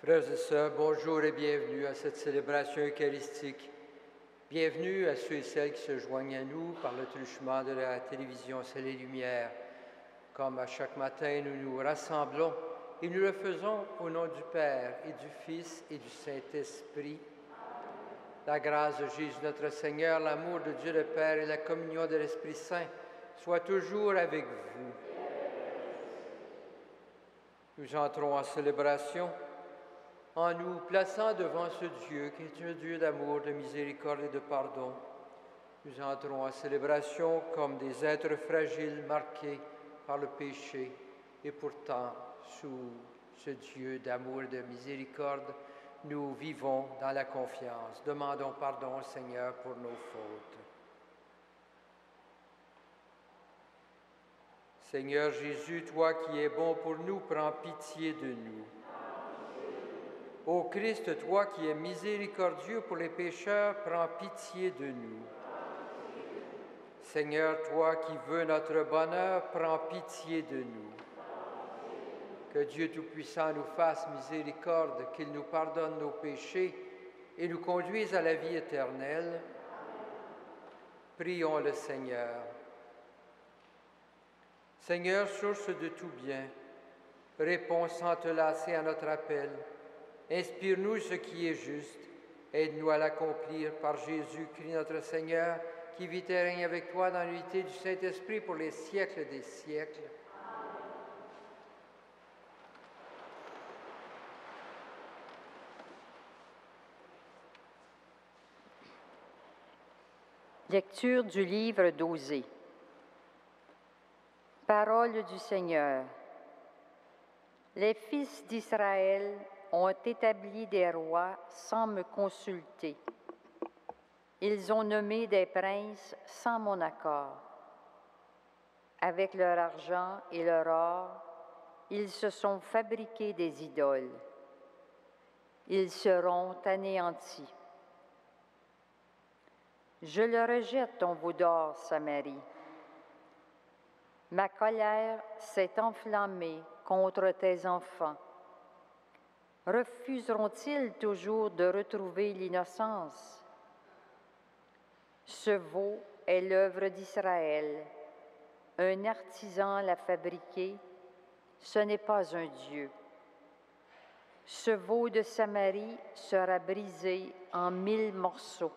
Frères et sœurs, bonjour et bienvenue à cette célébration eucharistique. Bienvenue à ceux et celles qui se joignent à nous par le truchement de la télévision C'est les Lumières. Comme à chaque matin, nous nous rassemblons et nous le faisons au nom du Père et du Fils et du Saint-Esprit. La grâce de Jésus notre Seigneur, l'amour de Dieu le Père et la communion de l'Esprit Saint soient toujours avec vous. Nous entrons en célébration en nous plaçant devant ce Dieu qui est un Dieu d'amour, de miséricorde et de pardon. Nous entrons en célébration comme des êtres fragiles marqués par le péché et pourtant sous ce Dieu d'amour et de miséricorde, nous vivons dans la confiance. Demandons pardon au Seigneur pour nos fautes. Seigneur Jésus, toi qui es bon pour nous, prends pitié de nous. Ô Christ, toi qui es miséricordieux pour les pécheurs, prends pitié de nous. Seigneur, toi qui veux notre bonheur, prends pitié de nous. Que Dieu Tout-Puissant nous fasse miséricorde, qu'il nous pardonne nos péchés et nous conduise à la vie éternelle. Prions le Seigneur. Seigneur, source de tout bien, réponds sans te lasser à notre appel. Inspire-nous ce qui est juste. Aide-nous à l'accomplir par Jésus-Christ notre Seigneur, qui vit et règne avec toi dans l'unité du Saint-Esprit pour les siècles des siècles. Lecture du livre d'Osée. Parole du Seigneur. Les fils d'Israël ont établi des rois sans me consulter. Ils ont nommé des princes sans mon accord. Avec leur argent et leur or, ils se sont fabriqués des idoles. Ils seront anéantis. Je le rejette, ton veau d'or, Samarie. Ma colère s'est enflammée contre tes enfants. Refuseront-ils toujours de retrouver l'innocence? Ce veau est l'œuvre d'Israël. Un artisan l'a fabriqué, ce n'est pas un Dieu. Ce veau de Samarie sera brisé en 1000 morceaux.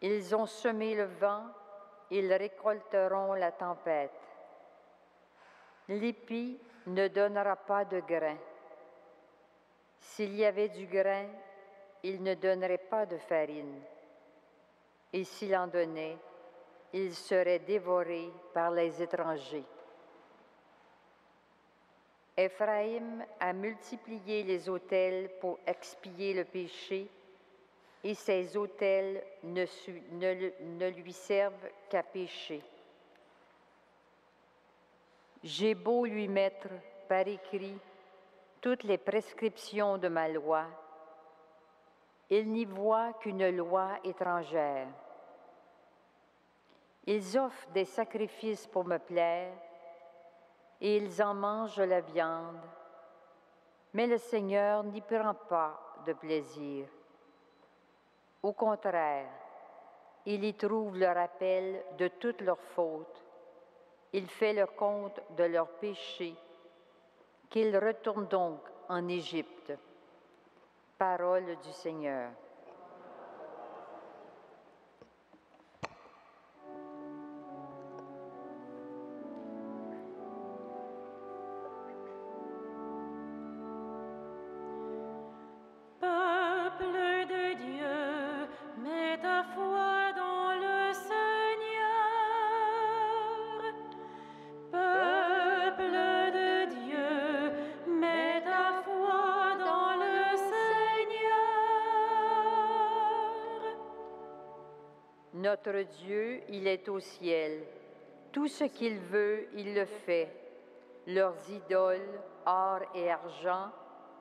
Ils ont semé le vent, ils récolteront la tempête. L'épi ne donnera pas de grain. S'il y avait du grain, il ne donnerait pas de farine. Et s'il en donnait, il serait dévoré par les étrangers. Éphraïm a multiplié les autels pour expier le péché, et ces autels ne lui servent qu'à pécher. J'ai beau lui mettre par écrit toutes les prescriptions de ma loi, ils n'y voient qu'une loi étrangère. Ils offrent des sacrifices pour me plaire, et ils en mangent la viande, mais le Seigneur n'y prend pas de plaisir. Au contraire, il y trouve le rappel de toutes leurs fautes. Il fait le compte de leurs péchés. Qu'ils retournent donc en Égypte. Parole du Seigneur. Notre Dieu, il est au ciel. Tout ce qu'il veut, il le fait. Leurs idoles, or et argent,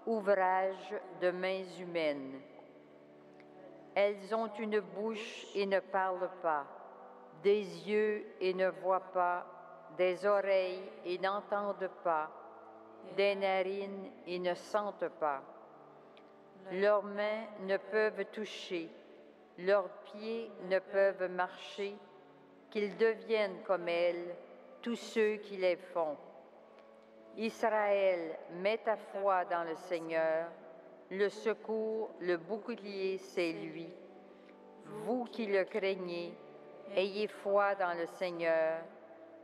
ouvrage de mains humaines. Elles ont une bouche et ne parlent pas, des yeux et ne voient pas, des oreilles et n'entendent pas. des narines et ne sentent pas. Leurs mains ne peuvent toucher, leurs pieds ne peuvent marcher, qu'ils deviennent comme elles, tous ceux qui les font. Israël, mets ta foi dans le Seigneur, le secours, le bouclier, c'est lui. Vous qui le craignez, ayez foi dans le Seigneur,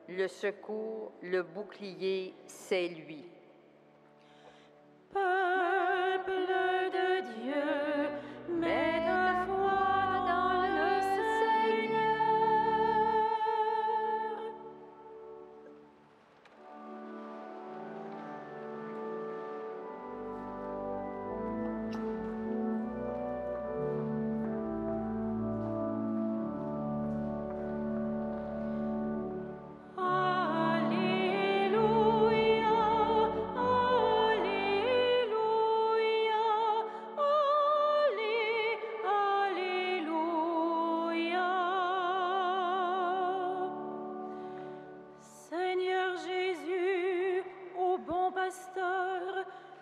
le secours, le bouclier, c'est lui. Peuple de Dieu, mets ta foi dans le Seigneur.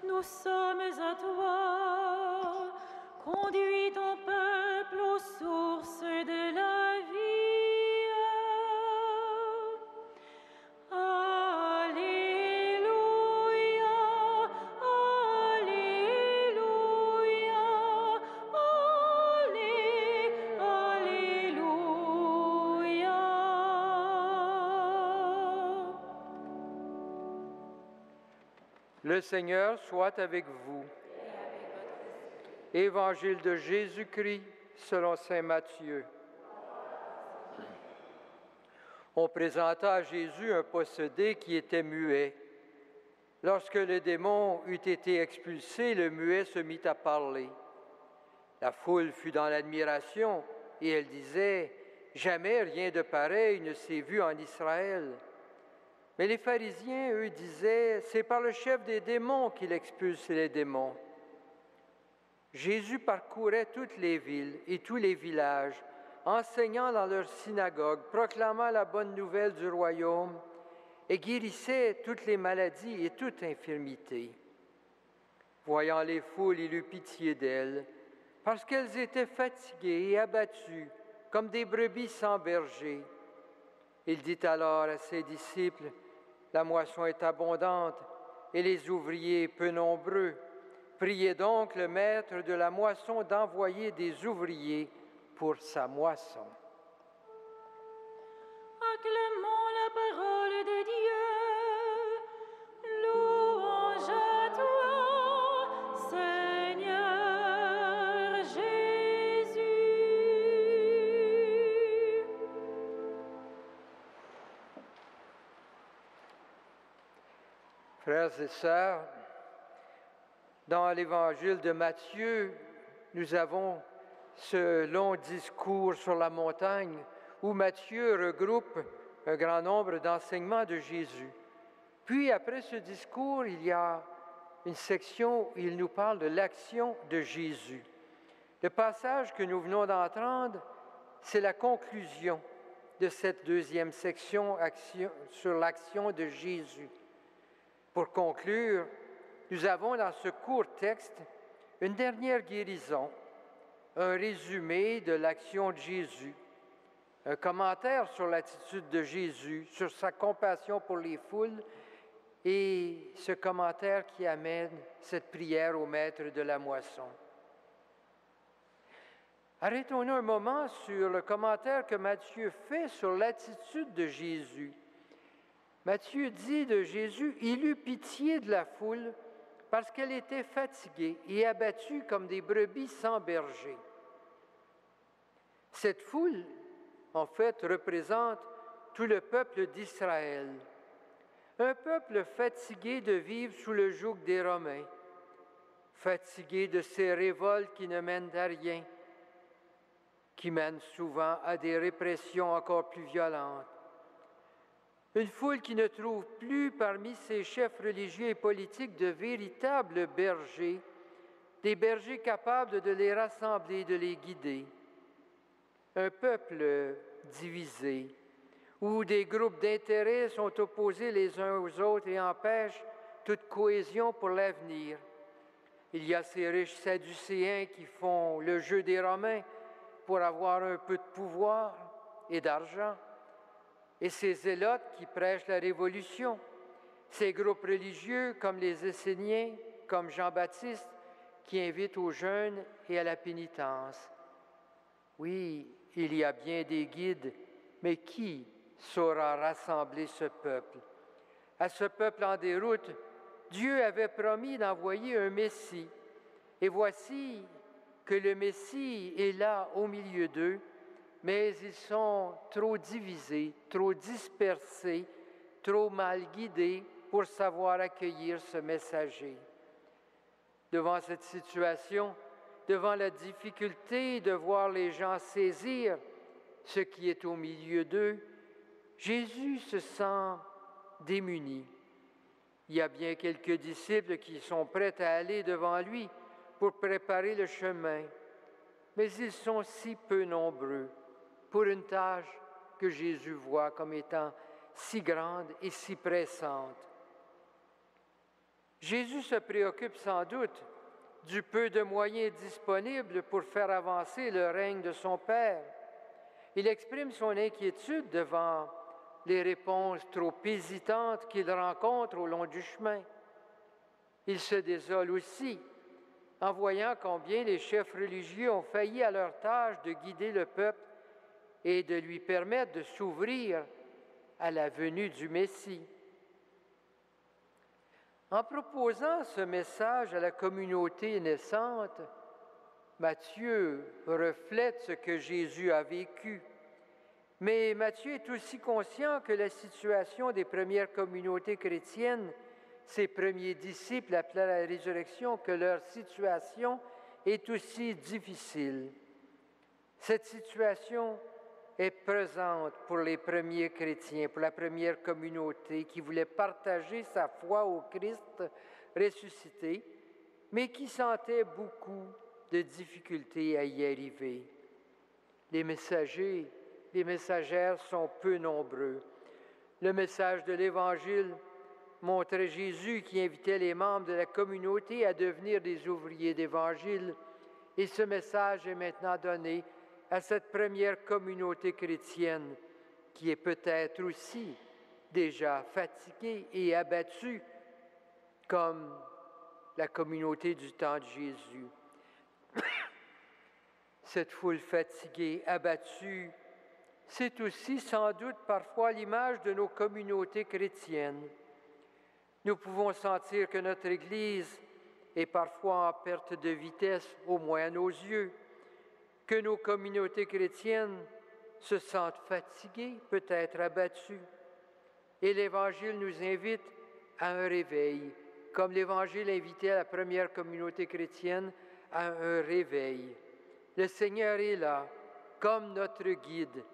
Nous sommes à toi, conduis ton peuple aux sources de la vie. Alléluia, Alléluia, Alléluia. Le Seigneur soit avec vous. Évangile de Jésus-Christ selon saint Matthieu. On présenta à Jésus un possédé qui était muet. Lorsque le démon eut été expulsé, le muet se mit à parler. La foule fut dans l'admiration et elle disait « Jamais rien de pareil ne s'est vu en Israël ». Mais les pharisiens, eux, disaient, c'est par le chef des démons qu'il expulse les démons. Jésus parcourait toutes les villes et tous les villages, enseignant dans leurs synagogues, proclamant la bonne nouvelle du royaume et guérissait toutes les maladies et toute infirmité. Voyant les foules, il eut pitié d'elles, parce qu'elles étaient fatiguées et abattues, comme des brebis sans berger. Il dit alors à ses disciples, la moisson est abondante et les ouvriers peu nombreux. Priez donc le maître de la moisson d'envoyer des ouvriers pour sa moisson. Acclamons la parole de Dieu. Louange à toi, Seigneur Jésus. Frères et sœurs, dans l'évangile de Matthieu, nous avons ce long discours sur la montagne où Matthieu regroupe un grand nombre d'enseignements de Jésus. Puis, après ce discours, il y a une section où il nous parle de l'action de Jésus. Le passage que nous venons d'entendre, c'est la conclusion de cette deuxième section sur l'action de Jésus. Pour conclure, nous avons dans ce court texte une dernière guérison, un résumé de l'action de Jésus, un commentaire sur l'attitude de Jésus, sur sa compassion pour les foules et ce commentaire qui amène cette prière au maître de la moisson. Arrêtons-nous un moment sur le commentaire que Matthieu fait sur l'attitude de Jésus. Matthieu dit de Jésus, il eut pitié de la foule parce qu'elle était fatiguée et abattue comme des brebis sans berger. Cette foule, en fait, représente tout le peuple d'Israël, un peuple fatigué de vivre sous le joug des Romains, fatigué de ces révoltes qui ne mènent à rien, qui mènent souvent à des répressions encore plus violentes. Une foule qui ne trouve plus parmi ses chefs religieux et politiques de véritables bergers, des bergers capables de les rassembler, de les guider. Un peuple divisé, où des groupes d'intérêts sont opposés les uns aux autres et empêchent toute cohésion pour l'avenir. Il y a ces riches Sadducéens qui font le jeu des Romains pour avoir un peu de pouvoir et d'argent, et ces zélotes qui prêchent la révolution, ces groupes religieux comme les Esséniens, comme Jean-Baptiste, qui invitent au jeûne et à la pénitence. Oui, il y a bien des guides, mais qui saura rassembler ce peuple? À ce peuple en déroute, Dieu avait promis d'envoyer un Messie. Et voici que le Messie est là au milieu d'eux, mais ils sont trop divisés, trop dispersés, trop mal guidés pour savoir accueillir ce messager. Devant cette situation, devant la difficulté de voir les gens saisir ce qui est au milieu d'eux, Jésus se sent démuni. Il y a bien quelques disciples qui sont prêts à aller devant lui pour préparer le chemin, mais ils sont si peu nombreux pour une tâche que Jésus voit comme étant si grande et si pressante. Jésus se préoccupe sans doute du peu de moyens disponibles pour faire avancer le règne de son Père. Il exprime son inquiétude devant les réponses trop hésitantes qu'il rencontre au long du chemin. Il se désole aussi en voyant combien les chefs religieux ont failli à leur tâche de guider le peuple et de lui permettre de s'ouvrir à la venue du Messie. En proposant ce message à la communauté naissante, Matthieu reflète ce que Jésus a vécu. Mais Matthieu est aussi conscient que la situation des premières communautés chrétiennes, ses premiers disciples appelés à la résurrection, que leur situation est aussi difficile. Cette situation est présente pour les premiers chrétiens, pour la première communauté qui voulait partager sa foi au Christ ressuscité, mais qui sentait beaucoup de difficultés à y arriver. Les messagères sont peu nombreux. Le message de l'Évangile montrait Jésus qui invitait les membres de la communauté à devenir des ouvriers d'Évangile, et ce message est maintenant donné à cette première communauté chrétienne qui est peut-être aussi déjà fatiguée et abattue comme la communauté du temps de Jésus. Cette foule fatiguée, abattue, c'est aussi sans doute parfois l'image de nos communautés chrétiennes. Nous pouvons sentir que notre Église est parfois en perte de vitesse, au moins à nos yeux, que nos communautés chrétiennes se sentent fatiguées, peut-être abattues. Et l'Évangile nous invite à un réveil, comme l'Évangile invitait la première communauté chrétienne à un réveil. Le Seigneur est là, comme notre guide.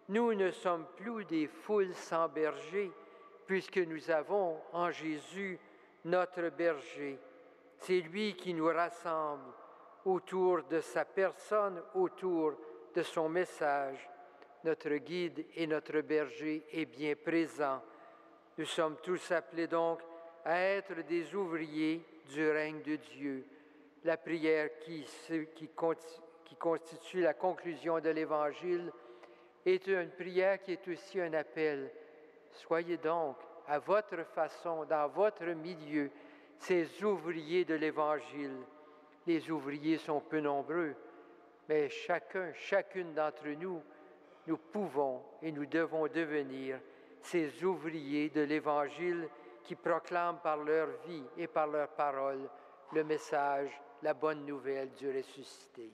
Nous ne sommes plus des foules sans berger, puisque nous avons en Jésus notre berger. C'est lui qui nous rassemble autour de sa personne, autour de son message. Notre guide et notre berger est bien présent. Nous sommes tous appelés donc à être des ouvriers du règne de Dieu. La prière qui constitue la conclusion de l'Évangile est une prière qui est aussi un appel. Soyez donc, à votre façon, dans votre milieu, ces ouvriers de l'Évangile. Les ouvriers sont peu nombreux, mais chacune d'entre nous, nous pouvons et nous devons devenir ces ouvriers de l'Évangile qui proclament par leur vie et par leur parole le message, la bonne nouvelle du ressuscité.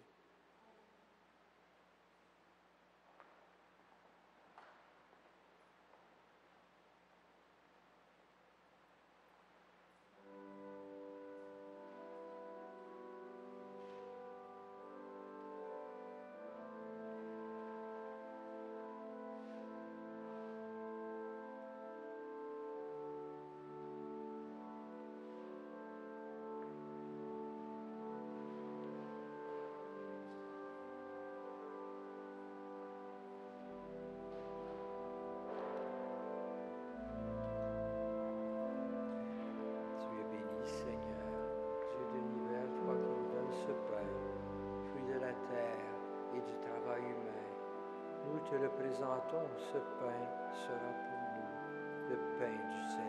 te le présentons, ce pain sera pour nous le pain du salut.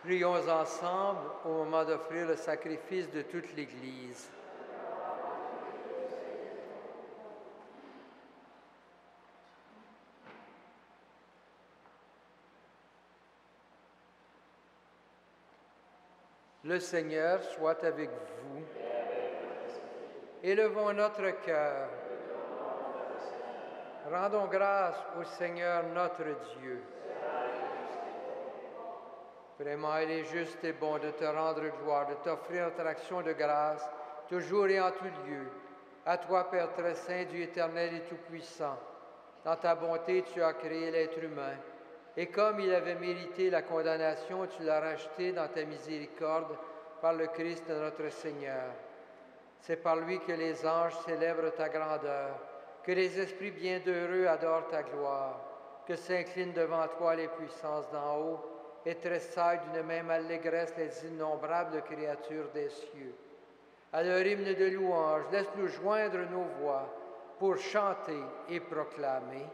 Prions ensemble au moment d'offrir le sacrifice de toute l'Église. Le Seigneur soit avec vous. Élevons notre cœur. Rendons grâce au Seigneur notre Dieu. Vraiment, il est juste et bon de te rendre gloire, de t'offrir notre action de grâce, toujours et en tout lieu. À toi, Père très saint, Dieu éternel et tout-puissant. Dans ta bonté, tu as créé l'être humain. Et comme il avait mérité la condamnation, tu l'as racheté dans ta miséricorde par le Christ notre Seigneur. C'est par lui que les anges célèbrent ta grandeur, que les esprits bienheureux adorent ta gloire, que s'inclinent devant toi les puissances d'en haut, et tressaillent d'une même allégresse les innombrables créatures des cieux. À leur hymne de louange, laisse-nous joindre nos voix pour chanter et proclamer.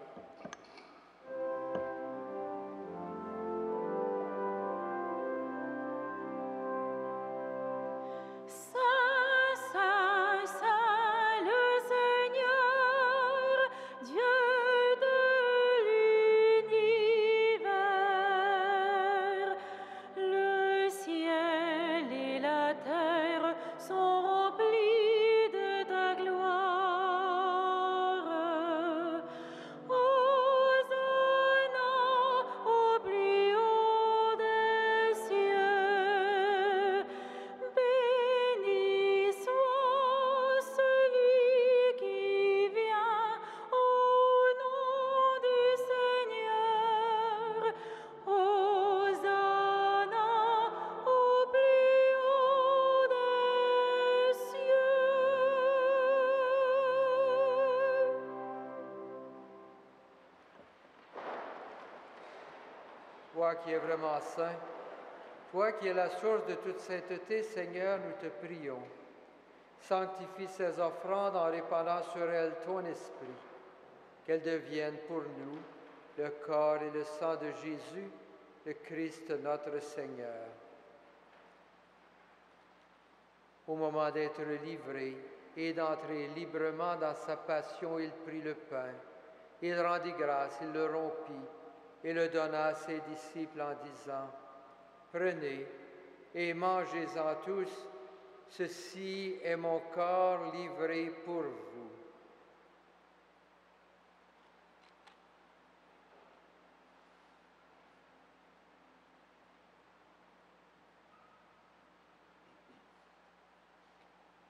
Toi qui es vraiment saint, toi qui es la source de toute sainteté, Seigneur, nous te prions. Sanctifie ces offrandes en répandant sur elles ton esprit, qu'elles deviennent pour nous le corps et le sang de Jésus, le Christ notre Seigneur. Au moment d'être livré et d'entrer librement dans sa passion, il prit le pain, il rendit grâce, il le rompit, et le donna à ses disciples en disant, « Prenez et mangez-en tous, ceci est mon corps livré pour vous. »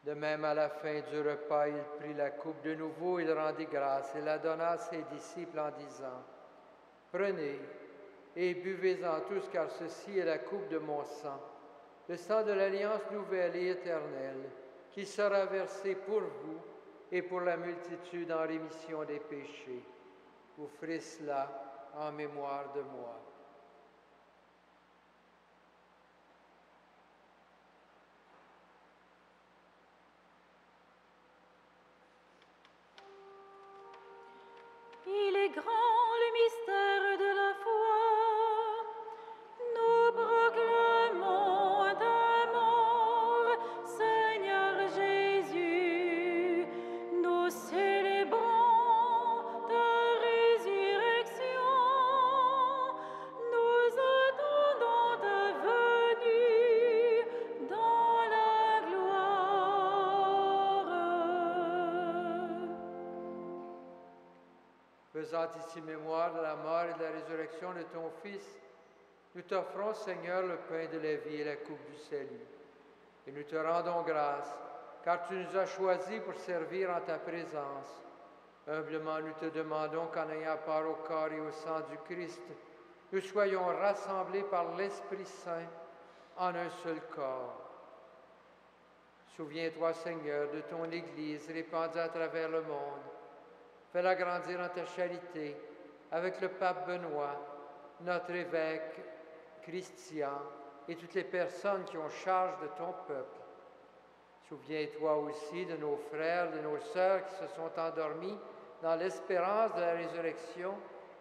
De même, à la fin du repas, il prit la coupe de nouveau, il rendit grâce et la donna à ses disciples en disant, « Prenez et buvez-en tous, car ceci est la coupe de mon sang, le sang de l'alliance nouvelle et éternelle, qui sera versé pour vous et pour la multitude en rémission des péchés. Vous ferez cela en mémoire de moi. » Il est grand le mystère de la foi. Nous proclamons Faisant ici mémoire de la mort et de la résurrection de ton Fils, nous t'offrons, Seigneur, le pain de la vie et la coupe du salut. Et nous te rendons grâce, car tu nous as choisis pour servir en ta présence. Humblement, nous te demandons qu'en ayant part au corps et au sang du Christ, nous soyons rassemblés par l'Esprit Saint en un seul corps. Souviens-toi, Seigneur, de ton Église répandue à travers le monde. Fais-la grandir en ta charité avec le pape Benoît, notre évêque Christian et toutes les personnes qui ont charge de ton peuple. Souviens-toi aussi de nos frères, de nos sœurs qui se sont endormis dans l'espérance de la résurrection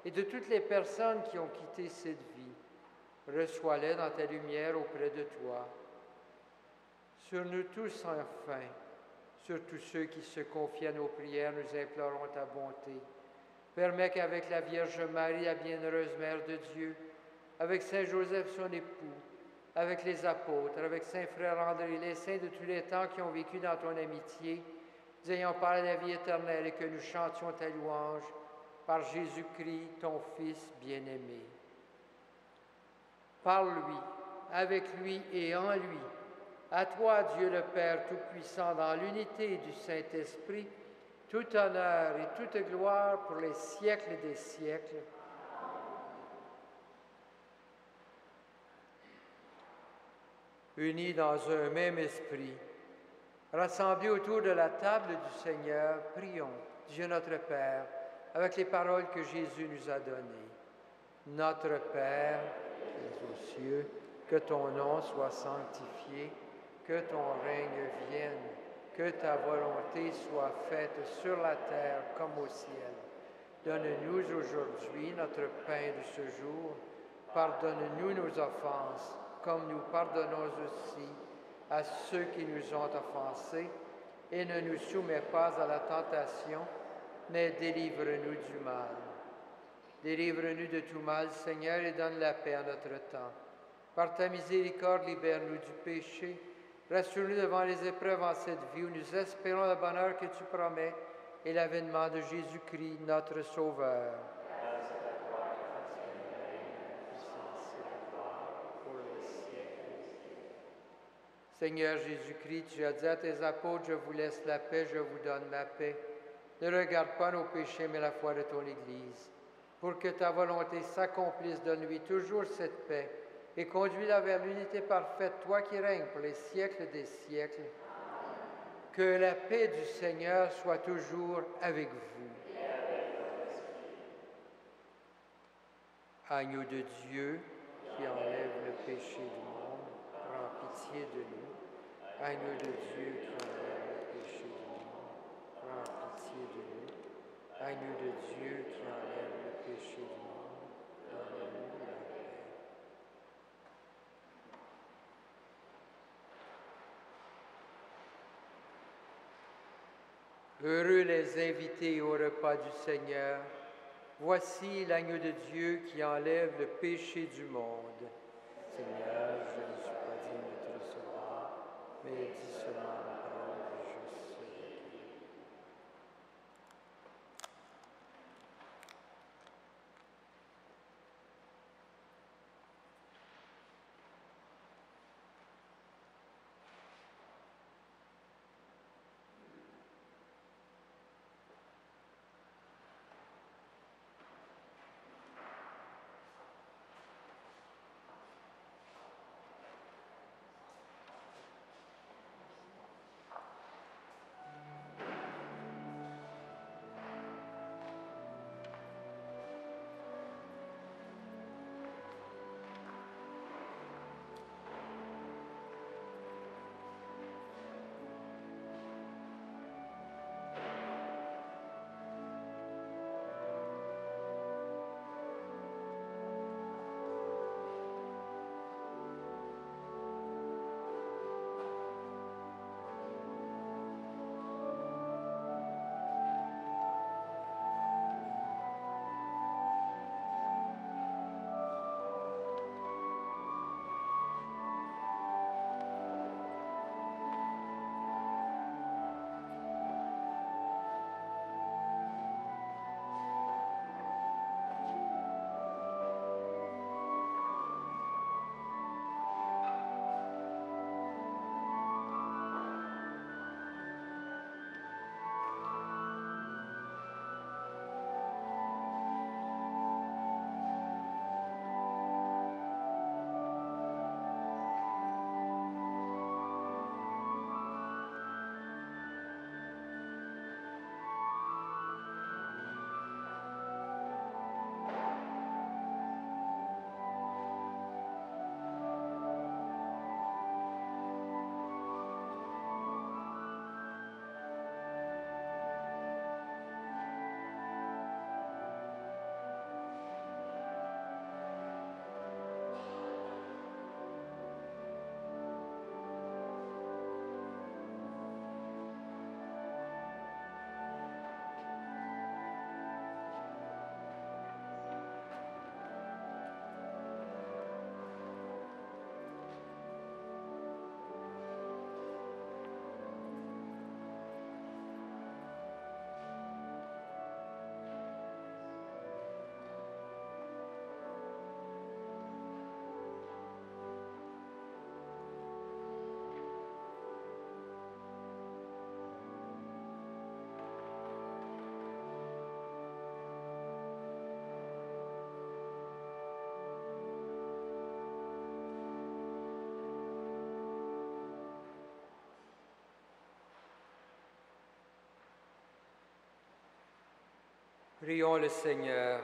et de toutes les personnes qui ont quitté cette vie. Reçois-les dans ta lumière auprès de toi. Sur nous tous, enfin, sur tous ceux qui se confient à nos prières, nous implorons ta bonté. Permets qu'avec la Vierge Marie, la bienheureuse Mère de Dieu, avec Saint Joseph, son époux, avec les apôtres, avec Saint Frère André, les saints de tous les temps qui ont vécu dans ton amitié, nous ayons parlé de la vie éternelle et que nous chantions ta louange par Jésus-Christ, ton Fils bien-aimé. Par lui, avec lui et en lui, à toi, Dieu le Père Tout-Puissant, dans l'unité du Saint-Esprit, tout honneur et toute gloire pour les siècles des siècles. Unis dans un même esprit, rassemblés autour de la table du Seigneur, prions, Dieu notre Père, avec les paroles que Jésus nous a données. Notre Père, qui es aux cieux, que ton nom soit sanctifié, que ton règne vienne, que ta volonté soit faite sur la terre comme au ciel. Donne-nous aujourd'hui notre pain de ce jour. Pardonne-nous nos offenses, comme nous pardonnons aussi à ceux qui nous ont offensés, et ne nous soumets pas à la tentation, mais délivre-nous du mal. Délivre-nous de tout mal, Seigneur, et donne la paix à notre temps. Par ta miséricorde, libère-nous du péché. Rassure-nous devant les épreuves en cette vie où nous espérons le bonheur que tu promets et l'avènement de Jésus-Christ, notre Sauveur. Seigneur Jésus-Christ, tu as dit à tes apôtres, je vous laisse la paix, je vous donne ma paix. Ne regarde pas nos péchés, mais la foi de ton Église. Pour que ta volonté s'accomplisse, donne-lui toujours cette paix et conduis-la vers l'unité parfaite, toi qui règnes pour les siècles des siècles. Que la paix du Seigneur soit toujours avec vous. Agneau de Dieu qui enlève le péché du monde, prends pitié de nous. Agneau de Dieu qui enlève le péché du monde, prends pitié de nous. Agneau de Dieu qui enlève le péché du monde, donne-nous la paix. Heureux les invités au repas du Seigneur. Voici l'agneau de Dieu qui enlève le péché du monde. Seigneur, je ne suis pas digne de te recevoir, mais dis seulement la parole et je serai guéri. Prions le Seigneur.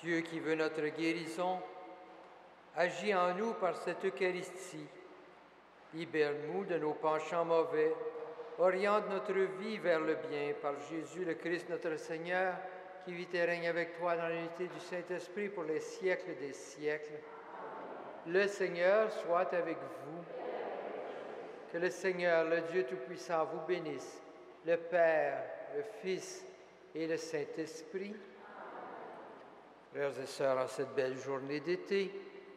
Dieu qui veut notre guérison, agis en nous par cette Eucharistie. Libère-nous de nos penchants mauvais. Oriente notre vie vers le bien par Jésus le Christ notre Seigneur, qui vit et règne avec toi dans l'unité du Saint-Esprit pour les siècles des siècles. Le Seigneur soit avec vous. Que le Seigneur, le Dieu Tout-Puissant, vous bénisse, le Père, le Fils et le Saint-Esprit. Frères et sœurs, en cette belle journée d'été,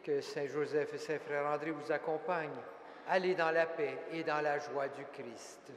que Saint Joseph et Saint Frère André vous accompagnent. Allez dans la paix et dans la joie du Christ.